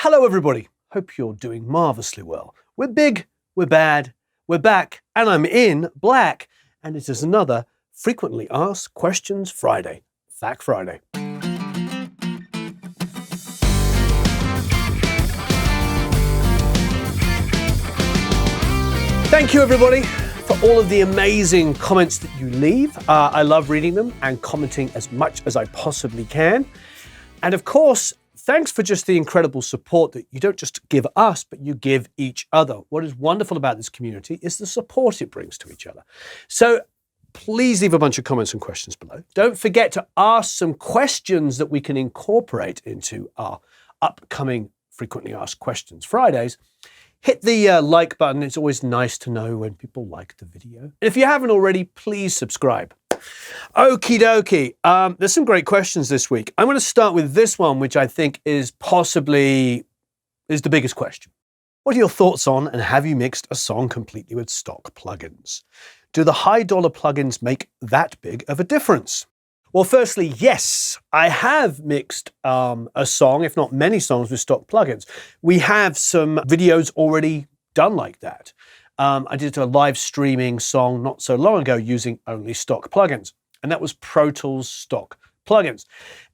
Hello everybody, hope you're doing marvellously well. We're big, we're bad, we're back, and I'm in black. And it is another Frequently Asked Questions Friday, Fact Friday. Thank you everybody for all of the amazing comments that you leave. I love reading them and commenting as much as I possibly can. And of course, thanks for just the incredible support that you don't just give us, but you give each other. What is wonderful about this community is the support it brings to each other. So please leave a bunch of comments and questions below. Don't forget to ask some questions that we can incorporate into our upcoming Frequently Asked Questions Fridays. Hit the like button. It's always nice to know when people like the video. And if you haven't already, please subscribe. Okie dokie. There's some great questions this week. I'm going to start with this one, which I think is possibly the biggest question. What are your thoughts on and have you mixed a song completely with stock plugins? Do the high dollar plugins make that big of a difference? Well, firstly, yes, I have mixed a song, if not many songs, with stock plugins. We have some videos already done like that. I did a live streaming song not so long ago using only stock plugins, and that was Pro Tools stock plugins.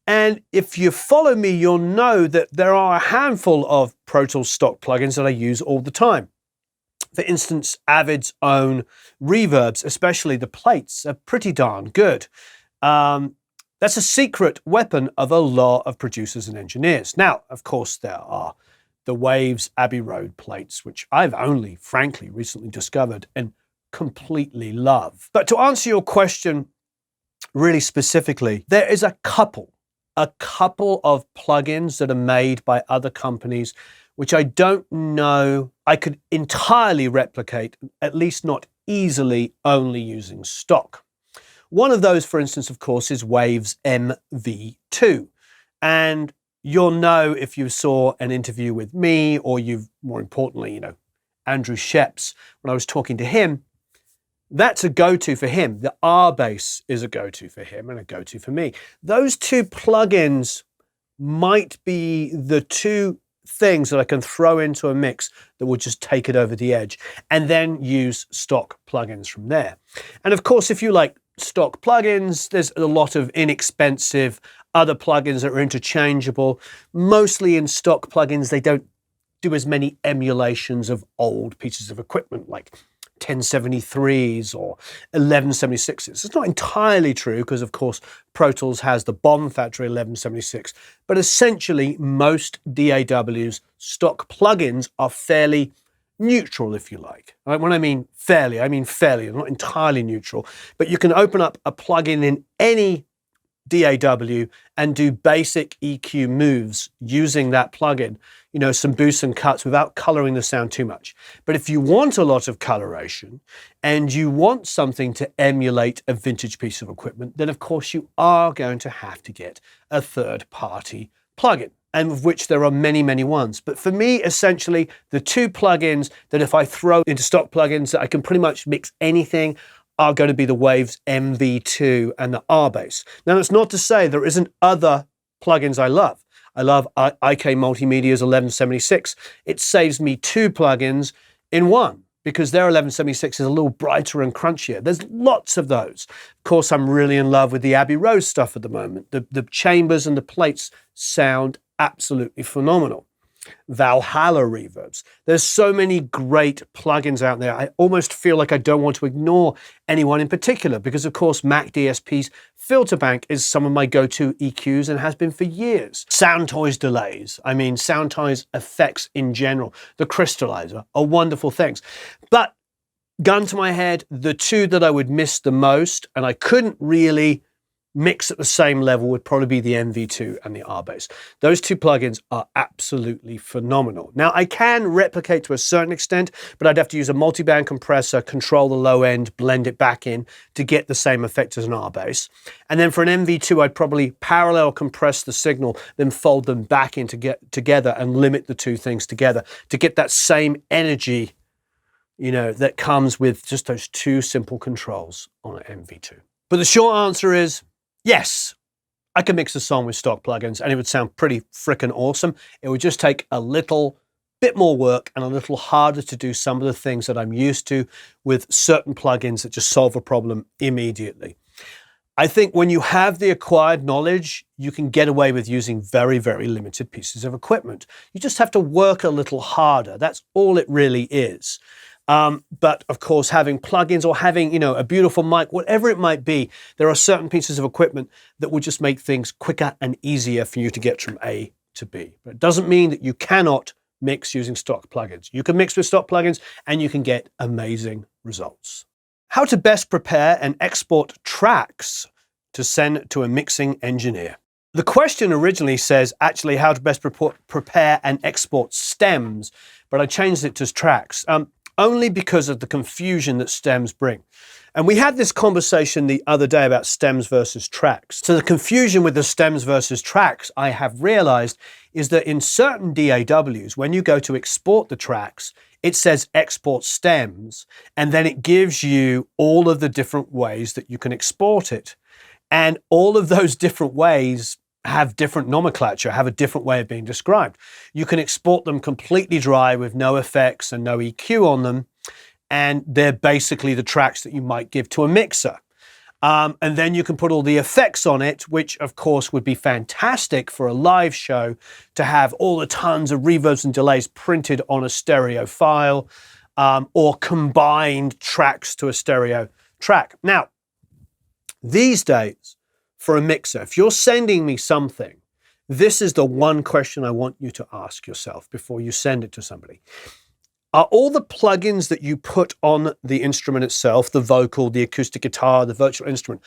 And if you follow me, you'll know that there are a handful of Pro Tools stock plugins that I use all the time. For instance, Avid's own reverbs, especially the plates, are pretty darn good. That's a secret weapon of a lot of producers and engineers. Now, of course, there are the Waves Abbey Road plates, which I've only, frankly, recently discovered and completely love. But to answer your question really specifically, there is a couple of plugins that are made by other companies, which I don't know I could entirely replicate, at least not easily, only using stock. One of those, for instance, of course, is Waves MV2. And you'll know if you saw an interview with me, or you've, more importantly, Andrew Sheps, when I was talking to him, that's a go-to for him. The R bass is a go-to for him and a go-to for me. Those two plugins might be the two things that I can throw into a mix that will just take it over the edge, and then use stock plugins from there. And of course, if you like stock plugins, there's a lot of inexpensive other plugins that are interchangeable. Mostly in stock plugins, they don't do as many emulations of old pieces of equipment like 1073s or 1176s. It's not entirely true because, of course, Pro Tools has the Bomb Factory 1176, but essentially most DAW's stock plugins are fairly neutral, if you like. When I mean fairly, not entirely neutral, but you can open up a plugin in any DAW and do basic EQ moves using that plugin, some boosts and cuts without coloring the sound too much. But if you want a lot of coloration and you want something to emulate a vintage piece of equipment, then of course you are going to have to get a third-party plugin, and of which there are many, many ones. But for me, essentially, the two plugins that if I throw into stock plugins that I can pretty much mix anything are going to be the Waves MV2 and the R-Bass. Now, that's not to say there isn't other plugins I love. I love IK Multimedia's 1176. It saves me two plugins in one because their 1176 is a little brighter and crunchier. There's lots of those. Of course, I'm really in love with the Abbey Road stuff at the moment. The chambers and the plates sound absolutely phenomenal. Valhalla reverbs. There's so many great plugins out there. I almost feel like I don't want to ignore anyone in particular because, of course, Mac DSP's filter bank is some of my go-to EQs and has been for years. Soundtoys delays. Soundtoys effects in general. The crystallizer are wonderful things. But gun to my head, the two that I would miss the most, and I couldn't really mix at the same level, would probably be the MV2 and the R-Bass. Those two plugins are absolutely phenomenal. Now, I can replicate to a certain extent, but I'd have to use a multi-band compressor, control the low end, blend it back in to get the same effect as an R-Bass. And then for an MV2, I'd probably parallel compress the signal, then fold them back in to get together and limit the two things together to get that same energy, that comes with just those two simple controls on an MV2. But the short answer is, yes, I could mix a song with stock plugins and it would sound pretty freaking awesome. It would just take a little bit more work and a little harder to do some of the things that I'm used to with certain plugins that just solve a problem immediately. I think when you have the acquired knowledge, you can get away with using very, very limited pieces of equipment. You just have to work a little harder. That's all it really is. But of course, having plugins or having, a beautiful mic, whatever it might be, there are certain pieces of equipment that will just make things quicker and easier for you to get from A to B. But it doesn't mean that you cannot mix using stock plugins. You can mix with stock plugins and you can get amazing results. How to best prepare and export tracks to send to a mixing engineer. The question originally says actually how to best prepare and export stems, but I changed it to tracks. Only because of the confusion that stems bring. And we had this conversation the other day about stems versus tracks. So the confusion with the stems versus tracks, I have realized, is that in certain DAWs, when you go to export the tracks, it says export stems, and then it gives you all of the different ways that you can export it. And all of those different ways have different nomenclature, have a different way of being described. You can export them completely dry with no effects and no EQ on them, and they're basically the tracks that you might give to a mixer. And then you can put all the effects on it, which of course would be fantastic for a live show to have all the tons of reverbs and delays printed on a stereo file, or combined tracks to a stereo track. Now, these days, for a mixer, if you're sending me something, this is the one question I want you to ask yourself before you send it to somebody. Are all the plugins that you put on the instrument itself, the vocal, the acoustic guitar, the virtual instrument,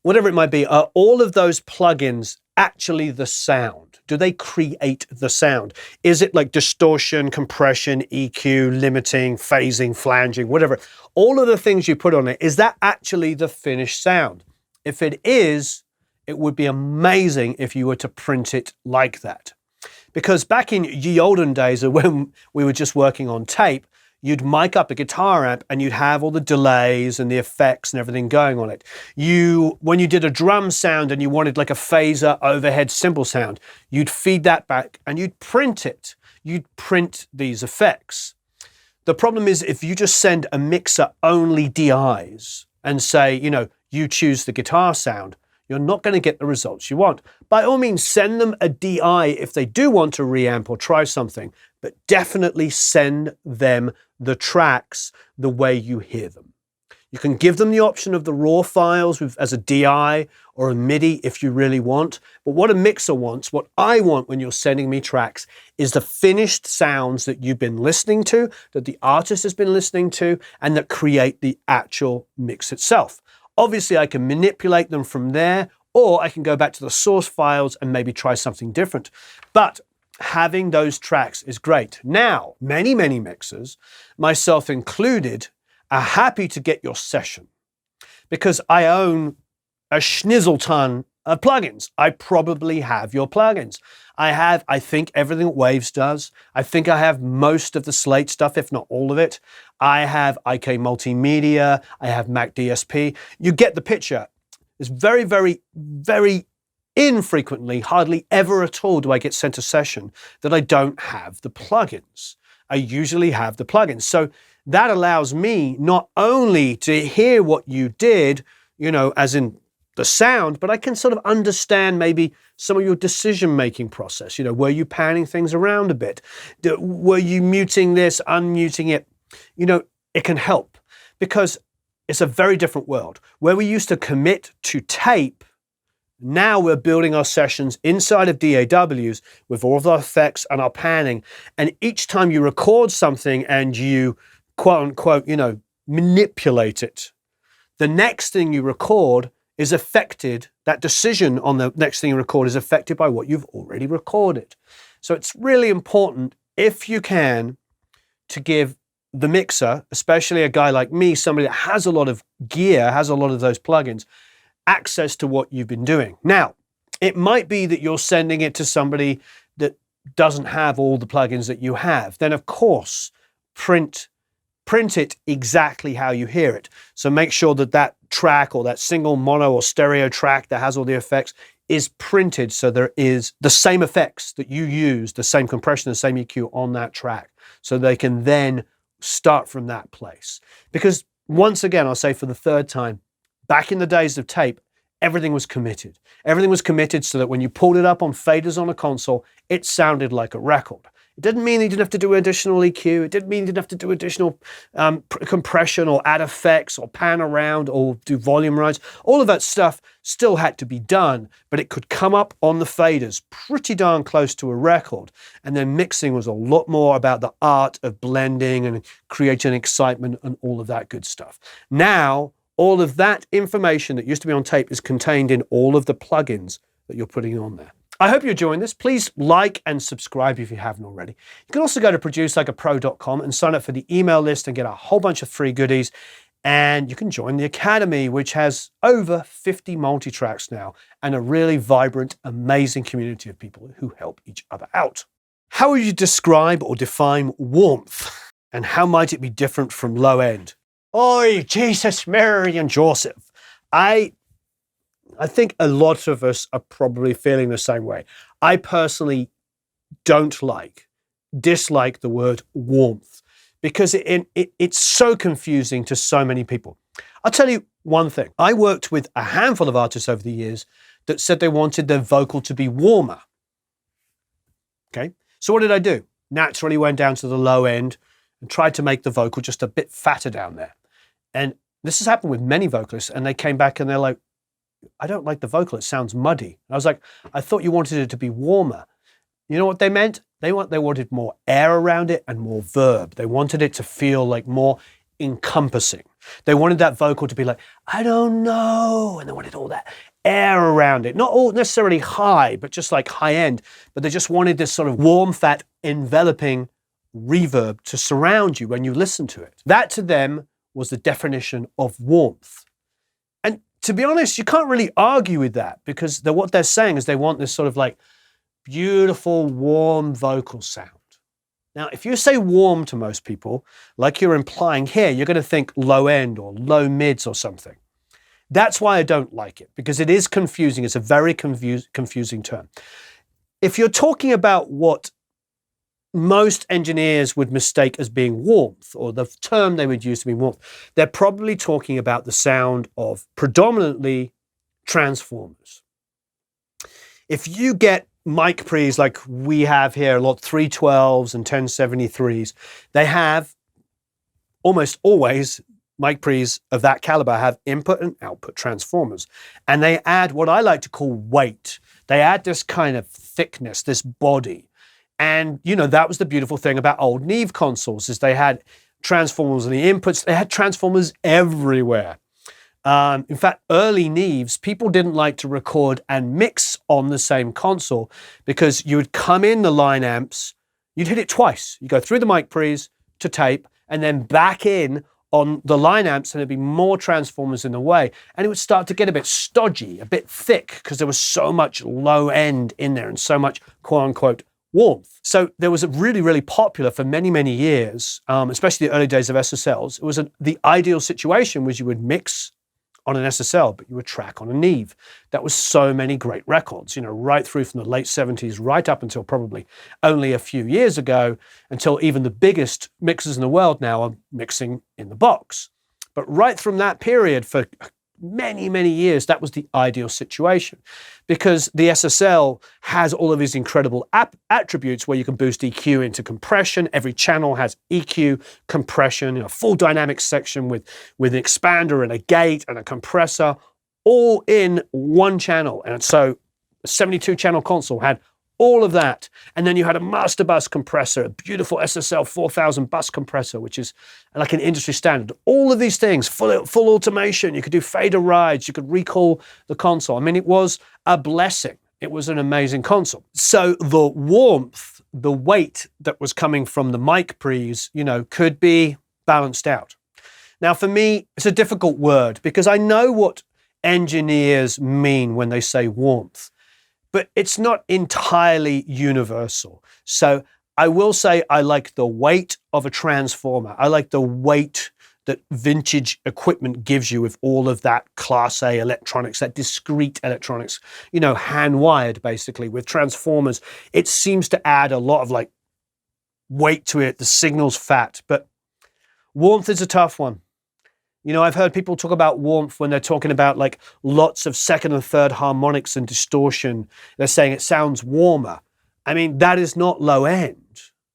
whatever it might be, are all of those plugins actually the sound? Do they create the sound? Is it like distortion, compression, EQ, limiting, phasing, flanging, whatever? All of the things you put on it, is that actually the finished sound? If it is, it would be amazing if you were to print it like that. Because back in ye olden days, when we were just working on tape, you'd mic up a guitar amp and you'd have all the delays and the effects and everything going on it. When you did a drum sound and you wanted like a phaser overhead cymbal sound, you'd feed that back and you'd print it. You'd print these effects. The problem is if you just send a mixer only DIs and say, you choose the guitar sound, you're not going to get the results you want. By all means, send them a DI if they do want to reamp or try something, but definitely send them the tracks the way you hear them. You can give them the option of the raw files as a DI or a MIDI if you really want, but what a mixer wants, what I want when you're sending me tracks, is the finished sounds that you've been listening to, that the artist has been listening to, and that create the actual mix itself. Obviously, I can manipulate them from there, or I can go back to the source files and maybe try something different. But having those tracks is great. Now, many, many mixers, myself included, are happy to get your session because I own a schnizzle ton of plugins. I probably have your plugins. I think, everything that Waves does. I think I have most of the Slate stuff, if not all of it. I have IK Multimedia. I have Mac DSP. You get the picture. It's very, very, very infrequently, hardly ever at all do I get sent a session that I don't have the plugins. I usually have the plugins. So that allows me not only to hear what you did, as in the sound, but I can sort of understand maybe some of your decision-making process. Were you panning things around a bit? Were you muting this, unmuting it? It can help because it's a very different world. Where we used to commit to tape, now we're building our sessions inside of DAWs with all of our effects and our panning. And each time you record something and you, quote unquote, manipulate it, the next thing you record is affected, that decision on the next thing you record is affected by what you've already recorded. So it's really important, if you can, to give the mixer, especially a guy like me, somebody that has a lot of gear, has a lot of those plugins, access to what you've been doing. Now, it might be that you're sending it to somebody that doesn't have all the plugins that you have. Then, of course, print it exactly how you hear it. So make sure that that track or that single mono or stereo track that has all the effects is printed so there is the same effects that you use, the same compression, the same EQ on that track, so they can then start from that place. Because once again, I'll say for the third time, back in the days of tape, everything was committed. Everything was committed so that when you pulled it up on faders on a console, it sounded like a record. It didn't mean you didn't have to do additional EQ. It didn't mean you didn't have to do additional compression or add effects or pan around or do volume rides. All of that stuff still had to be done, but it could come up on the faders pretty darn close to a record. And then mixing was a lot more about the art of blending and creating excitement and all of that good stuff. Now, all of that information that used to be on tape is contained in all of the plugins that you're putting on there. I hope you're enjoying this. Please like and subscribe if you haven't already. You can also go to producelikeapro.com and sign up for the email list and get a whole bunch of free goodies. And you can join the Academy, which has over 50 multi-tracks now and a really vibrant, amazing community of people who help each other out. How would you describe or define warmth? And how might it be different from low end? Oi, Jesus, Mary and Joseph. I think a lot of us are probably feeling the same way. I personally dislike the word warmth because it's so confusing to so many people. I'll tell you one thing. I worked with a handful of artists over the years that said they wanted their vocal to be warmer. Okay, so what did I do? Naturally went down to the low end and tried to make the vocal just a bit fatter down there. And this has happened with many vocalists, and they came back and they're like, I don't like the vocal, it sounds muddy. And I was like, I thought you wanted it to be warmer. You know what they meant? They wanted more air around it and more verb. They wanted it to feel like more encompassing. They wanted that vocal to be like, I don't know. And they wanted all that air around it. Not all necessarily high, but just like high end. But they just wanted this sort of warm, fat, enveloping reverb to surround you when you listen to it. That to them was the definition of warmth. And to be honest, you can't really argue with that because what they're saying is they want this sort of like beautiful, warm vocal sound. Now, if you say warm to most people, like you're implying here, you're going to think low end or low mids or something. That's why I don't like it, because it is confusing. It's a very confusing term. If you're talking about what most engineers would mistake as being warmth, or the term they would use to be warmth, they're probably talking about the sound of predominantly transformers. If you get mic pre's like we have here, a lot 312s and 1073s, they have almost always mic pre's of that caliber have input and output transformers. And they add what I like to call weight. They add this kind of thickness, this body. And, you know, that was the beautiful thing about old Neve consoles is they had transformers and the inputs. They had transformers everywhere. In fact, early Neves, people didn't like to record and mix on the same console because you would come in the line amps, you'd hit it twice. You go through the mic pre's to tape and then back in on the line amps and there'd be more transformers in the way. And it would start to get a bit stodgy, a bit thick because there was so much low end in there and so much quote unquote warmth. So there was a really, really popular for many, many years, especially the early days of SSLs. It was the ideal situation was you would mix on an SSL, but you would track on a Neve. That was so many great records, you know, right through from the late 70s, right up until probably only a few years ago, until even the biggest mixers in the world now are mixing in the box. But right from that period for many, many years, that was the ideal situation because the SSL has all of these incredible attributes where you can boost EQ into compression. Every channel has EQ, compression, you know, full dynamic section with an expander and a gate and a compressor, all in one channel. And so a 72 channel console had all of that. And then you had a master bus compressor, a beautiful SSL 4000 bus compressor, which is like an industry standard. All of these things, full automation. You could do fader rides. You could recall the console. I mean, it was a blessing. It was an amazing console. So the warmth, the weight that was coming from the mic pre's, you know, could be balanced out. Now, for me, it's a difficult word because I know what engineers mean when they say warmth. But it's not entirely universal. So I will say I like the weight of a transformer. I like the weight that vintage equipment gives you with all of that Class A electronics, that discrete electronics, hand wired basically with transformers. It seems to add a lot of like weight to it. The signal's fat, but warmth is a tough one. I've heard people talk about warmth when they're talking about like lots of second and third harmonics and distortion. They're saying it sounds warmer. I mean, that is not low end.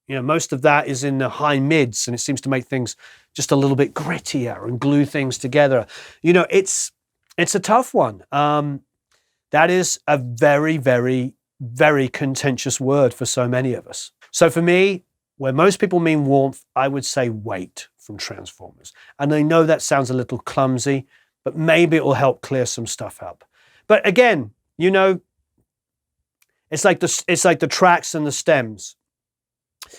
Most of that is in the high mids, and it seems to make things just a little bit grittier and glue things together. It's a tough one. That is a very, very, very contentious word for so many of us. So for me, where most people mean warmth, I would say weight from transformers. And I know that sounds a little clumsy, but maybe it will help clear some stuff up. But again, it's like the tracks and the stems.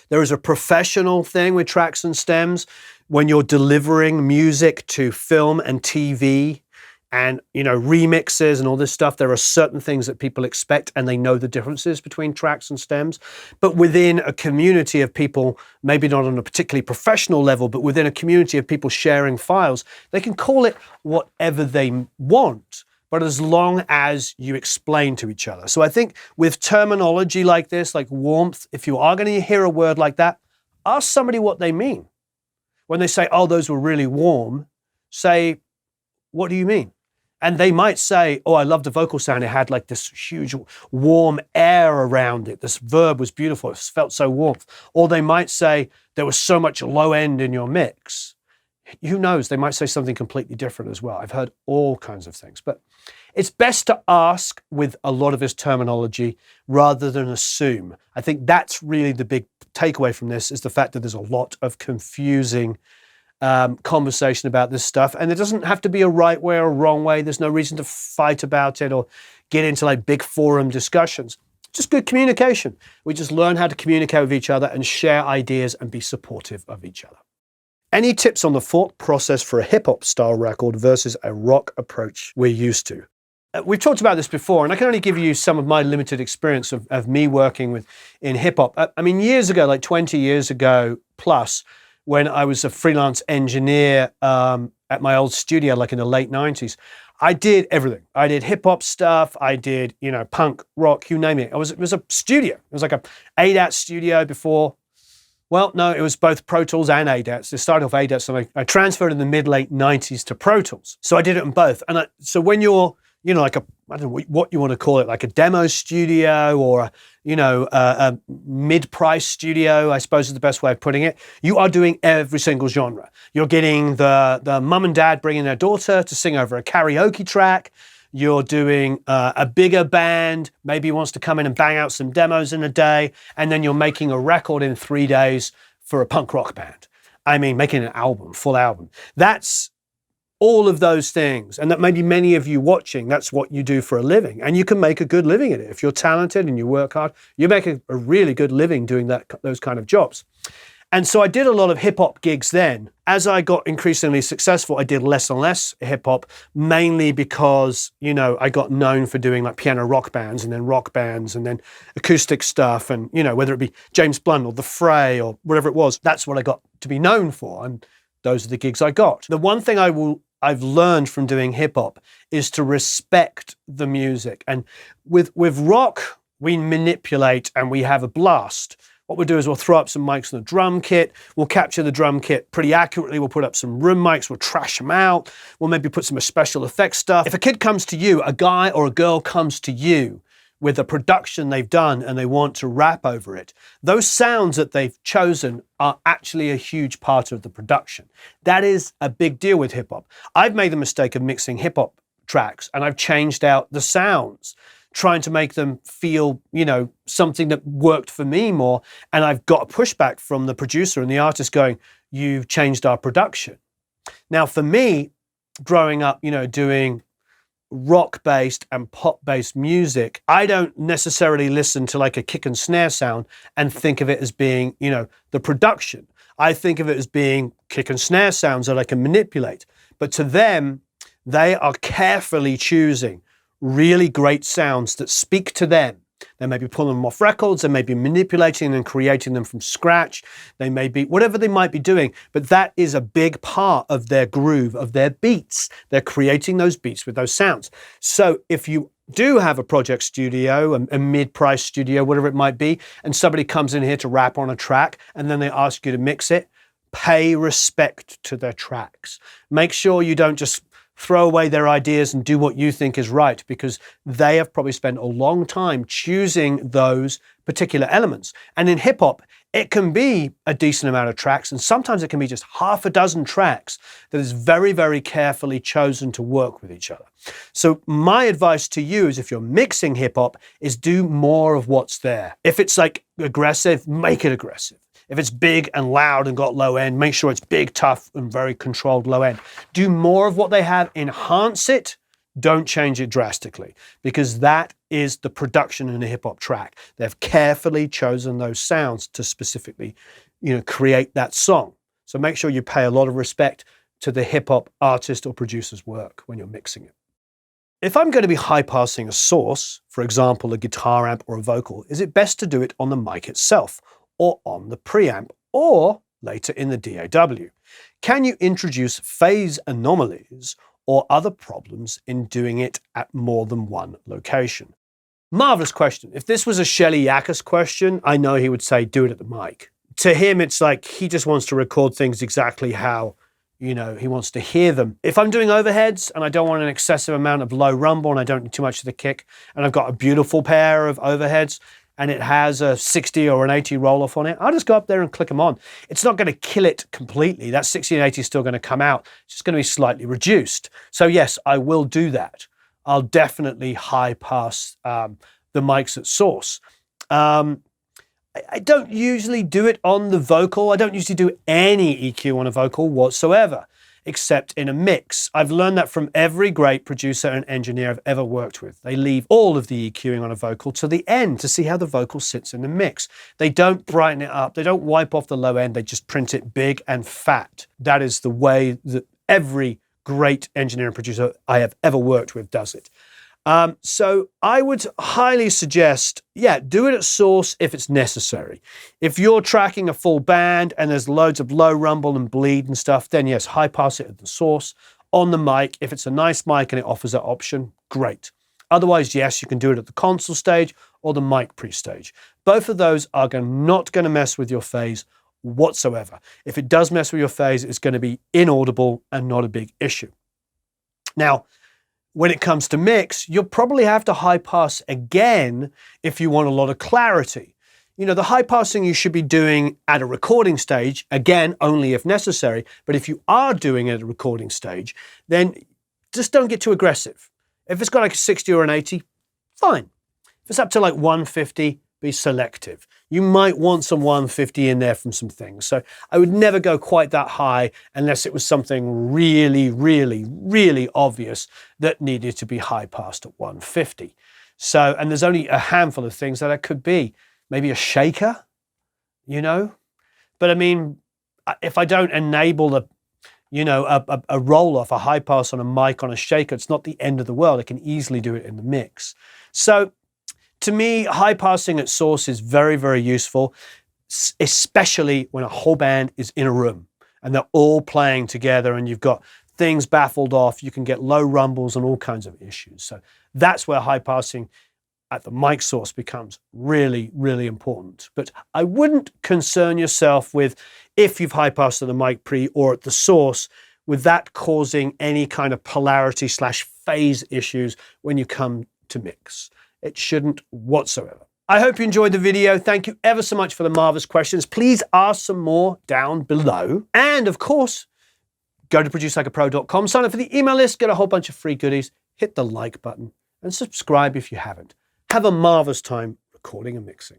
There is a professional thing with tracks and stems when you're delivering music to film and TV and, remixes and all this stuff. There are certain things that people expect, and they know the differences between tracks and stems. But within a community of people, maybe not on a particularly professional level, but within a community of people sharing files, they can call it whatever they want, but as long as you explain to each other. So I think with terminology like this, like warmth, if you are going to hear a word like that, ask somebody what they mean. When they say, oh, those were really warm, say, what do you mean? And they might say, oh, I love the vocal sound. It had like this huge warm air around it. This verb was beautiful. It felt so warm. Or they might say, there was so much low end in your mix. Who knows? They might say something completely different as well. I've heard all kinds of things. But it's best to ask with a lot of this terminology rather than assume. I think that's really the big takeaway from this, is the fact that there's a lot of confusing conversation about this stuff, and it doesn't have to be a right way or a wrong way. There's no reason to fight about it or get into like big forum discussions. Just good communication. We just learn how to communicate with each other and share ideas and be supportive of each other. Any tips on the thought process for a hip-hop style record versus a rock approach we're used to? We've talked about this before, and I can only give you some of my limited experience of me working in hip-hop. I mean, years ago, like 20 years ago plus, when I was a freelance engineer at my old studio, like in the late 90s, I did everything. I did hip hop stuff. I did, punk, rock, you name it. It was a studio. It was like a ADAT studio before. Well, no, it was both Pro Tools and ADATs. It started off ADATs, and I transferred in the mid-late 90s to Pro Tools. So I did it in both. And so when you're, like I don't know what you want to call it, like a demo studio or a mid-price studio, I suppose is the best way of putting it. You are doing every single genre. You're getting the mum and dad bringing their daughter to sing over a karaoke track. You're doing a bigger band, maybe wants to come in and bang out some demos in a day, and then you're making a record in 3 days for a punk rock band. I mean, making an album, full album. That's all of those things, and that maybe many of you watching, that's what you do for a living, and you can make a good living at it. If you're talented and you work hard, you make a really good living doing those kind of jobs. And so I did a lot of hip hop gigs then. As I got increasingly successful, I did less and less hip hop, mainly because, I got known for doing like piano rock bands and then acoustic stuff. And, whether it be James Blunt or The Fray or whatever it was, that's what I got to be known for. And those are the gigs I got. The one thing I've learned from doing hip hop is to respect the music. And with rock, we manipulate and we have a blast. What we'll do is we'll throw up some mics on the drum kit. We'll capture the drum kit pretty accurately. We'll put up some room mics. We'll trash them out. We'll maybe put some special effects stuff. If a kid comes to you, a guy or a girl comes to you with a production they've done and they want to rap over it, those sounds that they've chosen are actually a huge part of the production. That is a big deal with hip hop. I've made the mistake of mixing hip hop tracks and I've changed out the sounds, trying to make them feel, something that worked for me more. And I've got a pushback from the producer and the artist going, you've changed our production. Now, for me, growing up, doing rock-based and pop-based music, I don't necessarily listen to like a kick and snare sound and think of it as being, the production. I think of it as being kick and snare sounds that I can manipulate. But to them, they are carefully choosing really great sounds that speak to them. They may be pulling them off records, they may be manipulating and creating them from scratch, they may be, whatever they might be doing, but that is a big part of their groove, of their beats. They're creating those beats with those sounds. So if you do have a project studio, a mid-price studio, whatever it might be, and somebody comes in here to rap on a track and then they ask you to mix it, pay respect to their tracks. Make sure you don't just throw away their ideas and do what you think is right, because they have probably spent a long time choosing those particular elements. And in hip hop, it can be a decent amount of tracks, and sometimes it can be just half a dozen tracks that is very, very carefully chosen to work with each other. So my advice to you is, if you're mixing hip hop, is do more of what's there. If it's like aggressive, make it aggressive. If it's big and loud and got low end, make sure it's big, tough, and very controlled low end. Do more of what they have, enhance it, don't change it drastically, because that is the production in a hip hop track. They've carefully chosen those sounds to specifically, create that song. So make sure you pay a lot of respect to the hip hop artist or producer's work when you're mixing it. If I'm going to be high passing a source, for example, a guitar amp or a vocal, is it best to do it on the mic itself, or on the preamp, or later in the DAW? Can you introduce phase anomalies or other problems in doing it at more than one location? Marvelous question. If this was a Shelly Yakus question, I know he would say do it at the mic. To him, it's like he just wants to record things exactly how he wants to hear them. If I'm doing overheads and I don't want an excessive amount of low rumble and I don't need too much of the kick, and I've got a beautiful pair of overheads and it has a 60 or an 80 roll-off on it, I'll just go up there and click them on. It's not going to kill it completely. That 60 and 80 is still going to come out. It's just going to be slightly reduced. So yes, I will do that. I'll definitely high pass the mics at source. I don't usually do it on the vocal. I don't usually do any EQ on a vocal whatsoever, except in a mix. I've learned that from every great producer and engineer I've ever worked with. They leave all of the EQing on a vocal to the end to see how the vocal sits in the mix. They don't brighten it up. They don't wipe off the low end. They just print it big and fat. That is the way that every great engineer and producer I have ever worked with does it. So I would highly suggest, do it at source if it's necessary. If you're tracking a full band and there's loads of low rumble and bleed and stuff, then yes, high pass it at the source. On the mic, if it's a nice mic and it offers that option, great. Otherwise, yes, you can do it at the console stage or the mic pre-stage. Both of those are not going to mess with your phase whatsoever. If it does mess with your phase, it's going to be inaudible and not a big issue. Now, when it comes to mix, you'll probably have to high pass again if you want a lot of clarity. The high passing you should be doing at a recording stage, again, only if necessary. But if you are doing it at a recording stage, then just don't get too aggressive. If it's got like a 60 or an 80, fine. If it's up to like 150, be selective. You might want some 150 in there from some things. So I would never go quite that high unless it was something really, really, really obvious that needed to be high passed at 150. So, and there's only a handful of things that it could be. Maybe a shaker, But I mean, if I don't enable a roll-off, a high pass on a mic on a shaker, it's not the end of the world. I can easily do it in the mix. So to me, high passing at source is very, very useful, especially when a whole band is in a room and they're all playing together and you've got things baffled off. You can get low rumbles and all kinds of issues. So that's where high passing at the mic source becomes really, really important. But I wouldn't concern yourself with, if you've high passed at the mic pre or at the source, with that causing any kind of polarity / phase issues when you come to mix. It shouldn't whatsoever. I hope you enjoyed the video. Thank you ever so much for the marvelous questions. Please ask some more down below. And of course, go to producelikeapro.com, sign up for the email list, get a whole bunch of free goodies, hit the like button, and subscribe if you haven't. Have a marvelous time recording and mixing.